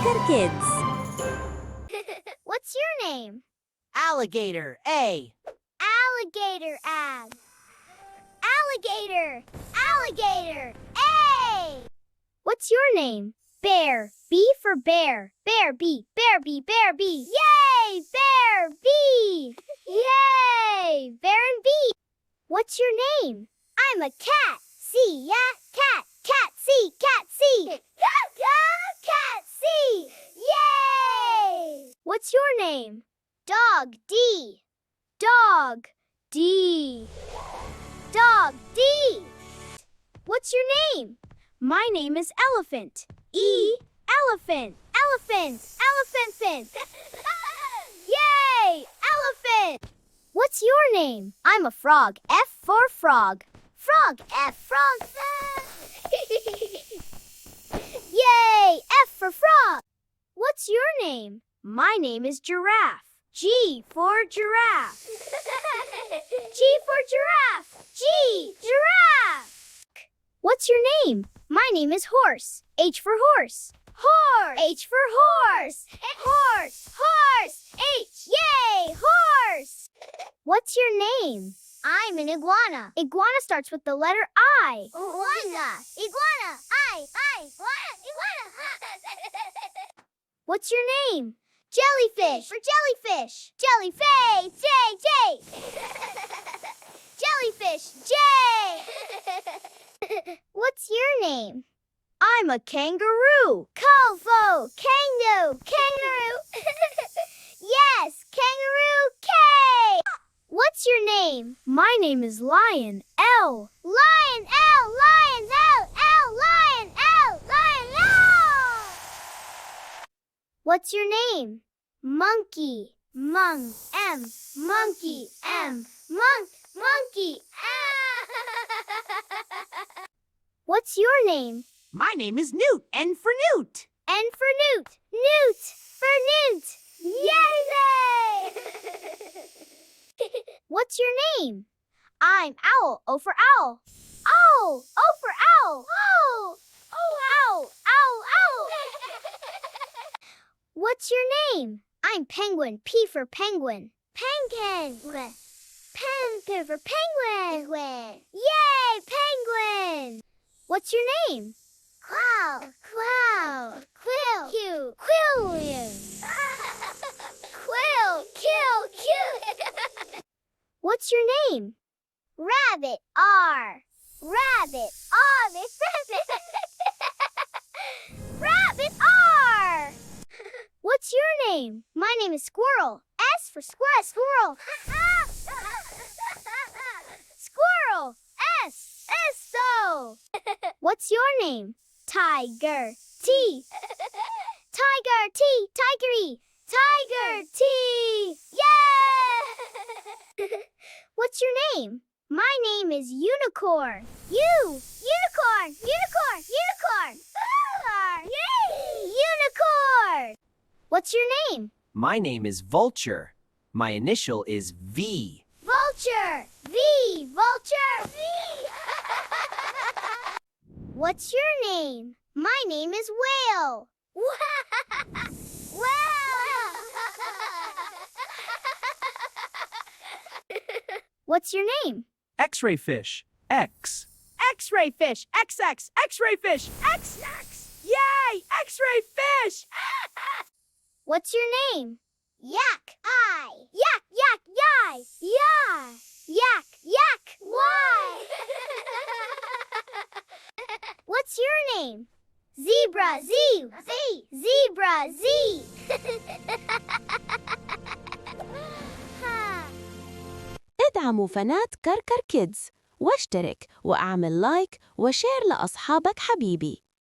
كركر Kids. What's your name? Alligator, A. Alligator, A. Alligator, alligator, A. What's your name? Bear, B for bear. Bear, B, bear, B, bear, B. Yay, bear, B. Yay, bear and B. What's your name? I'm a cat, C, yeah, cat, cat, C, cat, C. Cat, C. Yay. What's your name? Dog, D. Dog, D. Dog, D. What's your name? My name is Elephant. E, elephant, elephant, elephant. Yay, elephant. What's your name? I'm a frog. F for frog. Frog, F, frog. Yay, F for frog. What's your name? My name is Giraffe. G for giraffe. G for giraffe. G, giraffe. What's your name? My name is Horse. H for horse. Horse. H for horse. Horse, horse. H. Yay, horse. What's your name? I'm an iguana. Iguana starts with the letter I. Iguana. Iguana. I. Iguana. What's your name? Jellyfish. For jellyfish. Jellyfish. J. Jellyfish. J. What's your name? I'm a kangaroo. Calvo. Kangaroo. Yes, kangaroo. K. What's your name? My name is Lion. L. Lion. L. Lion. L. L. Lion. L. Lion. L. What's your name? Monkey. Mung. M. Monkey. M. Monk. Monkey. What's your name? My name is Newt, N for Newt. N for Newt. Newt for Newt. Yay! What's your name? I'm Owl. O for owl. Owl. O for owl. Owl. Oh, owl. Owl. Owl. What's your name? I'm Penguin. P for penguin. Penguin. Pen for penguin. Yay, penguin. What's your name? Quail. Quill. Quill. What's your name? Rabbit. R. Rabbit. Rabbit R. What's your name? My name is Squirrel. S for squirrel. Squirrel. S. So. What's your name? Tiger. T. Tiger. T. Tigery. Tiger. T. Yeah! What's your name? My name is Unicorn. Unicorn. Yay! Unicorn. What's your name? My name is Vulture. My initial is V. Vulture. V. Vulture. V. What's your name? My name is Whale. Whale. What's your name? X-ray fish, X. X-ray fish, XX, X-ray fish, XX. Yay, X-ray fish. What's your name? Yak. I. Yak. Yai. Yeah. Yak. Y. What's your name? Zebra. Z. Zebra. Z. ادعموا قناة كركر كيدز واشترك واعمل لايك وشير لأصحابك حبيبي.